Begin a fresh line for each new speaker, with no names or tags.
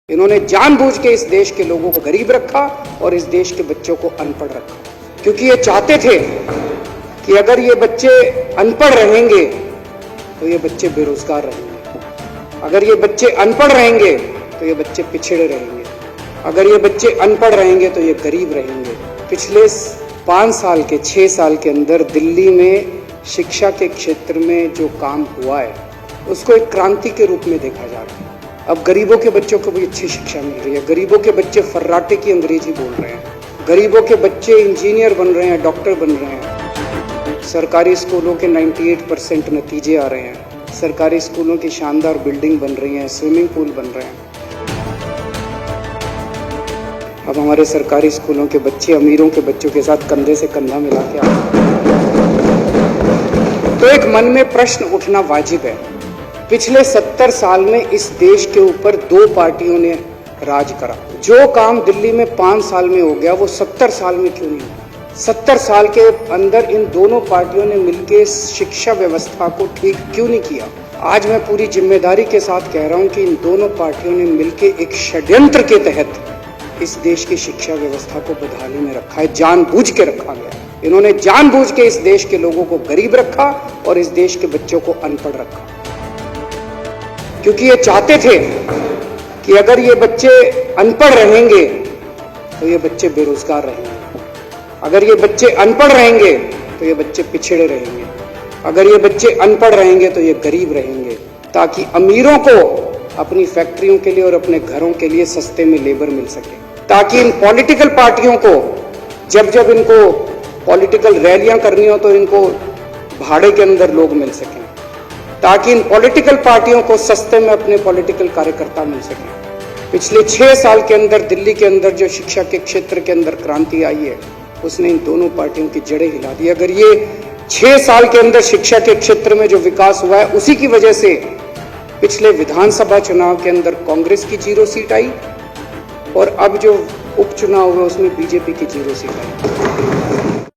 इन्होंने जानबूझ के इस देश के लोगों को गरीब रखा और इस देश के बच्चों को अनपढ़ रखा, क्योंकि ये चाहते थे कि अगर ये बच्चे अनपढ़ रहेंगे तो ये बच्चे बेरोजगार रहेंगे, अगर ये बच्चे अनपढ़ रहेंगे तो ये बच्चे पिछड़े रहेंगे, अगर ये बच्चे अनपढ़ रहेंगे तो ये गरीब रहेंगे। पिछले 5 साल के 6 साल के अंदर दिल्ली में शिक्षा के क्षेत्र में जो काम हुआ है उसको एक क्रांति के रूप में देखा जा रहा है। अब गरीबों के बच्चों को भी अच्छी शिक्षा मिल रही है, गरीबों के बच्चे फर्राटे की अंग्रेजी बोल रहे हैं, गरीबों के बच्चे इंजीनियर बन रहे हैं, डॉक्टर बन रहे हैं। सरकारी स्कूलों के 98% नतीजे आ रहे हैं, सरकारी स्कूलों की शानदार बिल्डिंग बन रही हैं, स्विमिंग पूल बन रहे हैं। अब हमारे सरकारी स्कूलों के बच्चे अमीरों के बच्चों के साथ कंधे से कंधा मिला के आ रहे हैं। तो एक मन में प्रश्न उठना वाजिब है, पिछले 70 साल में इस देश के ऊपर 2 पार्टियों ने राज करा। जो काम दिल्ली में 5 साल में हो गया वो 70 साल में क्यों नहीं हुआ? 70 साल के अंदर इन दोनों पार्टियों ने मिलकर शिक्षा व्यवस्था को ठीक क्यों नहीं किया? आज मैं पूरी जिम्मेदारी के साथ कह रहा हूं कि इन दोनों पार्टियों ने मिलकर एक षड्यंत्र के तहत इस देश की शिक्षा व्यवस्था को बदहाली में रखा है, जानबूझ के रखा गया। इन्होंने जानबूझ के इस देश के लोगों को गरीब रखा और इस देश के बच्चों को अनपढ़ रखा, क्योंकि ये चाहते थे कि अगर ये बच्चे अनपढ़ रहेंगे तो ये बच्चे बेरोजगार रहेंगे, अगर ये बच्चे अनपढ़ रहेंगे तो ये बच्चे पिछड़े रहेंगे, अगर ये बच्चे अनपढ़ रहेंगे तो ये गरीब रहेंगे, ताकि अमीरों को अपनी फैक्ट्रियों के लिए और अपने घरों के लिए सस्ते में लेबर मिल सके, ताकि इन पॉलिटिकल पार्टियों को जब इनको पॉलिटिकल रैलियां करनी हो तो इनको भाड़े के अंदर लोग मिल सकें, ताकि इन पॉलिटिकल पार्टियों को सस्ते में अपने पॉलिटिकल कार्यकर्ता मिल सकें। पिछले 6 साल के अंदर दिल्ली के अंदर जो शिक्षा के क्षेत्र के अंदर क्रांति आई है उसने इन दोनों पार्टियों की जड़ें हिला दी। अगर ये 6 साल के अंदर शिक्षा के क्षेत्र में जो विकास हुआ है उसी की वजह से पिछले विधानसभा चुनाव के अंदर कांग्रेस की 0 सीट आई और अब जो उपचुनाव हुआ उसमें बीजेपी की 0 सीट आई।